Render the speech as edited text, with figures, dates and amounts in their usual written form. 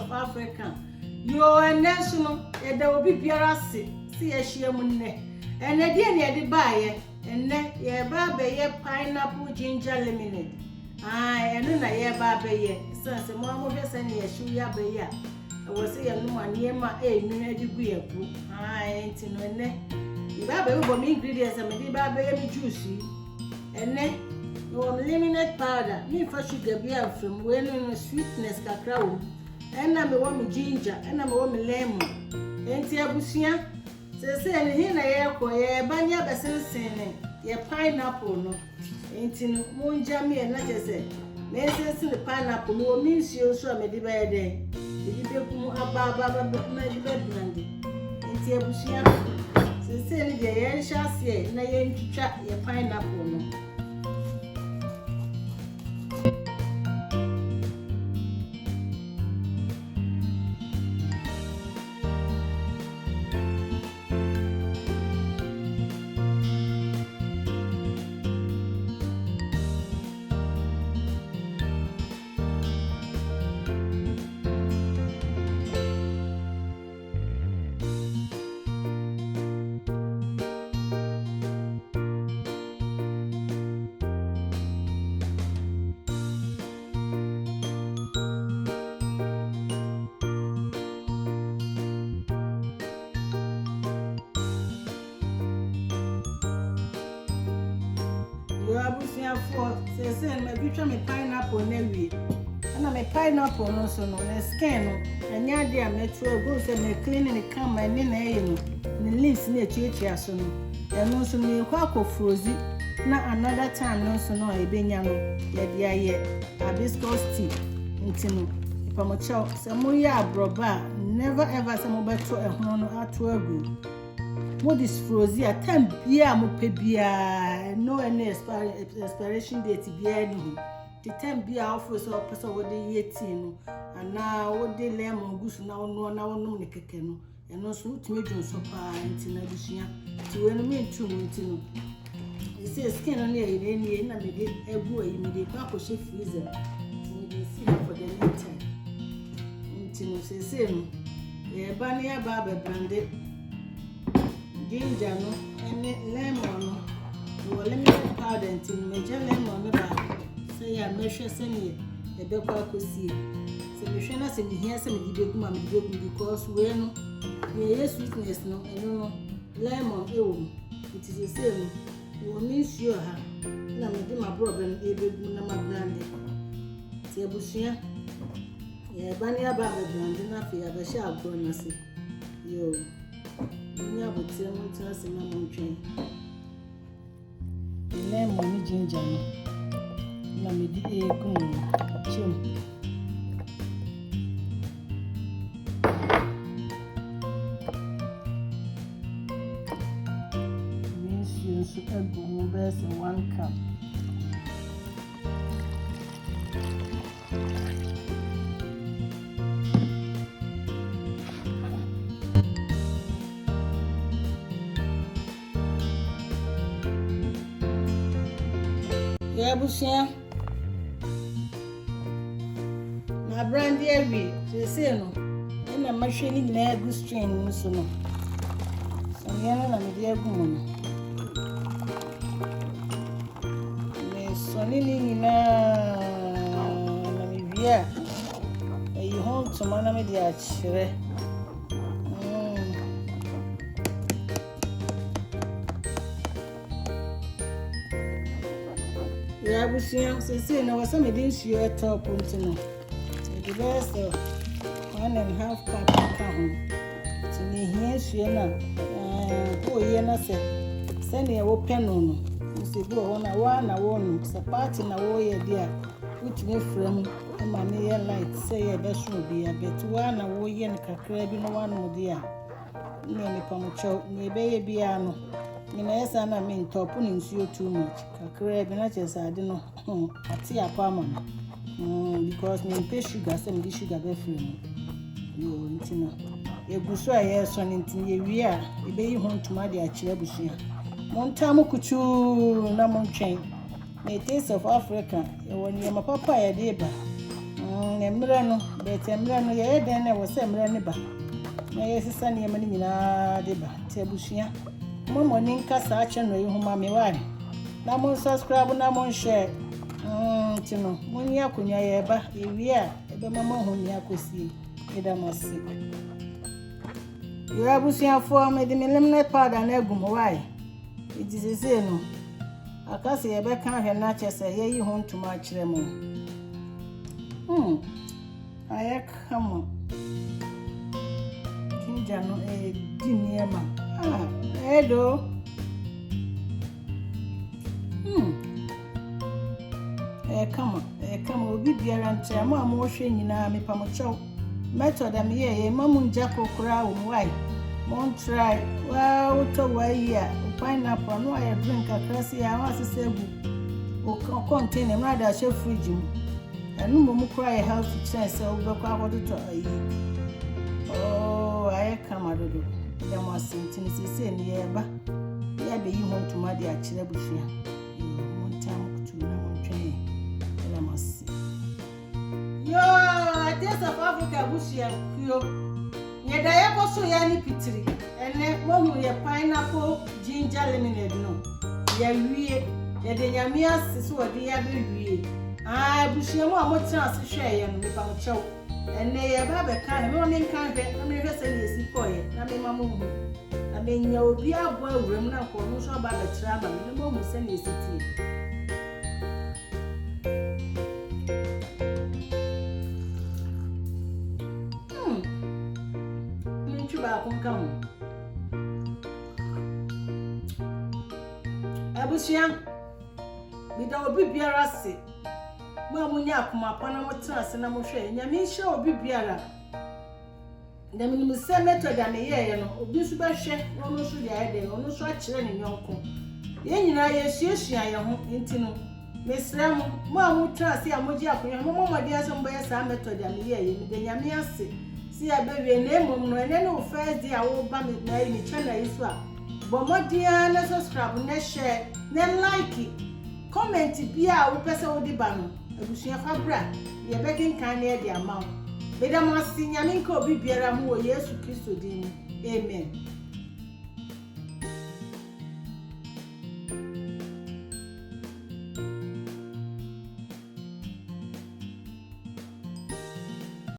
of Africa. Yo and national, and there will be Pierasi, see a sheamunne. And again, ye buy and then ye barbe ye pineapple ginger lemonade. Aye, and then I ye barbe ye, since the mamma has any a shoe ya be ya. I was saying, no one near my degree of book. Aye, ain't in no neck. The barbe will be ingredients and maybe barbe juicy. And then you lemonade powder, me for sugar beer from when sweetness cacao. And I'm a woman ginger, and I'm a woman lemon. Ain't ya bushia? Say, and here I am, banya basin, ye pineapple no. Ain't in moon jammy and not just say. Let's the pineapple, no means you so I may be by a day. If you take more about my bed brandy. Ain't ya bushia? Say, the air shall say, and I ain't to chat your pineapple no. Say, my future me pineapple never. And I'm a pineapple no so no. The skin and yadia metro goes and they clean and they come and then the leaves near chichi so no. And also me quaco frozen. Now another time no so no a benyano. Yet hibiscus tea. Intino. If I'm a child, some more broba. Never ever some better a horn at 12. What is frozen at 10 beer mopebia no any expiration date beer no the 10 beer offers or person what they 18 and now what they lemon goose now no keke no and also to me do so pa intina busia to when me too intino you see skin on here na me dey egu ayi me dey pa ko she freezer we dey see for the meantime intino say no e ba ne ba branded ginger no and lemon no we lemon powder and major lemon no ba say ya measure send e be kwa kosie say me hwe na say me hia say me di begum am di begum because we no we sweetness no no lemon e wo it is the same we miss you ha na me di my problem e begum na ma blande say busia e ba ne aba blande na fe ya be sha agbo na say yo Nya bote mo tira se na mo ntwen. Lemon ni ginger no. Na me di egu chim. Means you should egu mo best in 1 cup. Busia my brand every say no na machine na egu strain so no so yana na me dey egu mo no me so ni na me via e hon to mana me dey achire I was saying, I was some didn't you at top until the best 1.5 cup of home. To me, here she oh, yeah, say, send me a open on. You say, go on a one, it's a party in a warrior, dear. Put me from a money light, say a best will be a bit one a warrior and a crab in one more dear. Near me, Pomacho, near baby piano. Minesa na me top in you too much. Crab and I just I don't know. I see a palm because me pay sugar, some dish sugar be free. You know, a busua, yes, one in ye are a baby home to my dear Chilebusia. Montamo Kuchu Namon chain. May taste of Africa, when you're my papa a deba. emre no bete emre no ye den na wo se emre ne ba na ye sisa ne yema ni nyina de ba te abusua mo moni nkasa ache no yehuma me ware na mo subscribe na mo share tino mo nya akonya ye ba ewie a ebe mama ho ni akosie eda masi yo abusua fo me de eliminate powder na egum why it is say no akase ye be kan hwe na chese ye yi ho ntuma akire mo ayakamo kinja no diniema edo kama obi biara ntia mo hwe nyina me pamocho method am ye mamu njako kura wo why mon try wow to why ya pineapple no I drink akrasi ya wa sesegu o contain em rather she fridge mu anu mo kura ya health chance o be kwa bodo to ayi ayakama dodo ya mo asintin sese ne ye ba ya be yi ho ntuma de akire busua yo Taste of Africa bushia kyo nyeda ye koso ya ni pitiri ene mo ye pineapple ginger lemonade no ya wie ye de nyame asese odi ya be wie bushia mo amotra asehwe ye no me pa mo chew ene ye ba be kan me me kan hwe na me hwe se ne esi koye na me ma mo hu na me nya obi abo awuram na ko no so ba be tra ba me mo mu se ne esi tie ba kunkamu abusia bida obi biara se mo amunya akoma pana mo trase na mo hwe nyame hye obi biara na minimum se method am ye no obi su ba hwe no no so ya de no no so akire ne nyonko ye nyina ye suasua ye ho ntino mesrem mo amu trase amoji akonya mo momode asem boye sa method am ye ni de nyame ase si abewe na emom no ene no first day awo ba me na ni channel isu a bo modia na subscribe na share na like comment bia wo pese wo di ba no abusua fabra ye bekin kan na e di amount be da mo asinya me nka obi biara mu wo Yesu Kristo din amen.